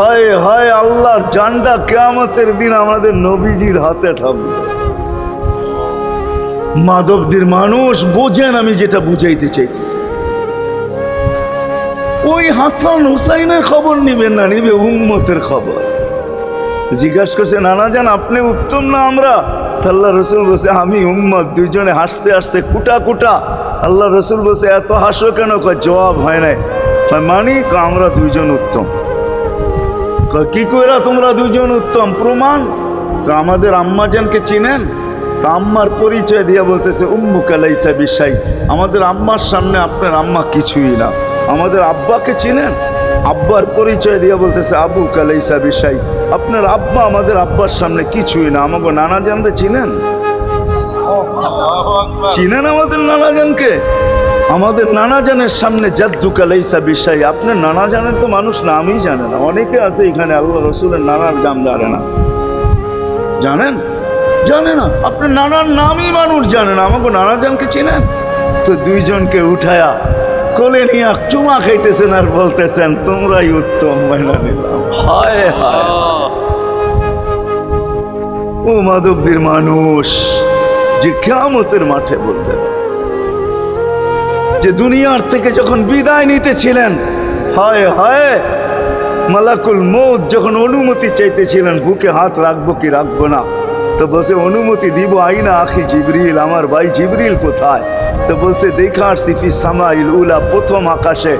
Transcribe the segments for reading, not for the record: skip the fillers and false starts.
হায় হায়, আল্লাহর জানটা কিয়ামতের দিন আমাদের নবীজির হাতে থাকবে। মাধবদীর মানুষ বোঝেন আমি যেটা বুঝাইতে চাইতেছি। ওই হাসান হুসাইনের খবর নিবেন না, নিবে উম্মতের খবর। জিজ্ঞাসা করছে, নানা জান আপনি উত্তম না আমরা? আল্লাহ রসুল বলছে আমি উম্মত। দুইজনে হাসতে হাসতে কুটা কুটা। আল্লাহ রসুল বলছে এত হাসো কেন? জবাব হয় নাই। মানি আমরা দুইজন উত্তম। কি কইরা তোমরা দুইজন উত্তম? প্রমাণ। আমাদের আম্মাজানকে চিনেন? তা আম্মার পরিচয় দিয়া বলতেছে উম্মুকা লাইসা বিশাই, আমাদের আম্মার সামনে আপনার আম্মা কিছুই না। আমাদের আব্বাকে চিনেন? আব্বার পরিচয় দিয়া বলতেছে আবুকা লাইসা বিশাই, আপনার আব্বা আমাদের আব্বার সামনে কিছুই না। আমাকে নানা জানতে চিনেন? চিনেন আমাদের নানা জানকে? আমাদের নানা জানের সামনে জাদ্দুকা লাইসা বিশাই, আপনার নানা জানের তো মানুষ নামই জানে না। অনেকে আছে এখানে আল্লাহ রসুলের নানার নাম জানে না। জানেন? জানে না। আপনার নানার নামই মানুষ জানে না। আমাকে নানা জানকে চিনেন? তো দুইজনকে উঠায়া কোলে নিয়ে চুমা খাইতেছেন আর বলতেছেন তোমরাই উত্তম। মাইনা নিলাম। হায় হায়, ও মাধবদীর মানুষ যে কিয়ামতের মাঠে বলতেন, যে দুনিয়ার থেকে যখন বিদায় নিতেছিলেন, হায় হায়, মালাকুল মউত যখন অনুমতি চাইতেছিলেন বুকে হাত রাখবো কি রাখবো না, তো বলছে অনুমতি দিব। আইনা আখি জিবরিল, আমার ভাই জিবরিল কোথায়? তো বলছে দেখা আসছি ফি সামাইল উলা, প্রথম আকাশে।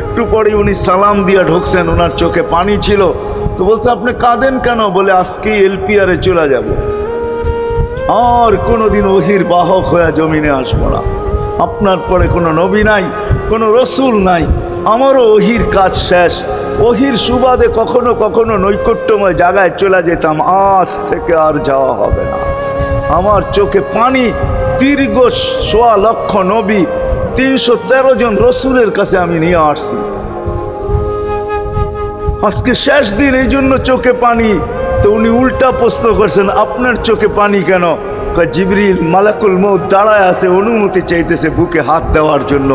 একটু পরে উনি সালাম দিয়া ঢুকছেন, ওনার চোখে পানি ছিল। তো বলছে আপনি কাঁদেন কেন? বলে আজকেই এলপিআরে চলে যাব, আর কোনোদিন ওহির বাহক হয়ে জমিনে আসবো না। আপনার পরে কোনো নবী নাই, কোনো রসুল নাই, আমারও ওহির কাজ শেষ। ওহির সুবাদে কখনো কখনো নৈকট্যময় জায়গায় চলে যেতাম, আজ থেকে আর যাওয়া হবে না। আমার চোখে পানি। দীর্ঘ ১.৫ লক্ষ নবী, ৩১৩ জন রসুলের কাছে আমি নিয়ে আসছি। আজকে শেষ দিন, এই জন্য চোখে পানি। তো উনি উল্টা প্রশ্ন করছেন আপনার চোখে পানি কেন? জিবরিল মালাকুল মউত দাঁড়ায় আছে, অনুমতি চাইতেছে বুকে হাত দেওয়ার জন্য।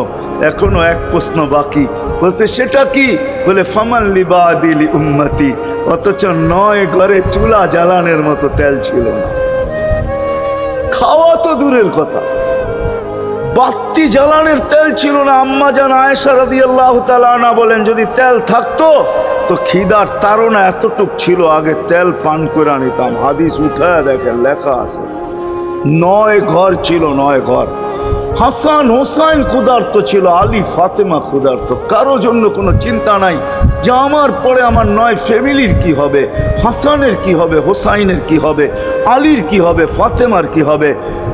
এখনো এক প্রশ্ন বাকি। বলছে সেটা কি? বলে ফামান লিবাদিলি উম্মতি। অথচ ৯ ঘরে চুলা জ্বালানোর মতো তেল ছিল না। খাওয়া তো দূরের কথা, বাতি জ্বালানোর তেল ছিল না। আম্মা জান আয়েশা রাদিয়াল্লাহু তাআলা আনহা বলেন যদি তেল থাকতো তো খিদার তাড়না এতটুক ছিল, আগে তেল পান করে নিতাম। হাদিস উঠায় দেখেন, লেখা আছে ৯ ঘর ছিল, ৯ ঘর। হাসান হোসাইন ক্ষুধার্ত ছিল, আলী ফাতেমা ক্ষুধার্ত। কারো জন্য কোনো চিন্তা নাই যে আমার পরে আমার ৯ ফ্যামিলির কি হবে, হাসানের কি হবে, হোসাইনের কি হবে, আলীর কি হবে, ফাতেমার কি হবে।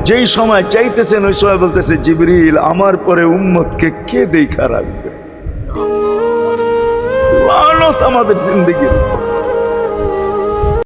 যেই সময় চাইতেছেন ওই সময় বলতেছে জিবরিল আমার পরে উম্মতকে কে দেখা রাখবে। লানত আমাদের জিন্দেগির।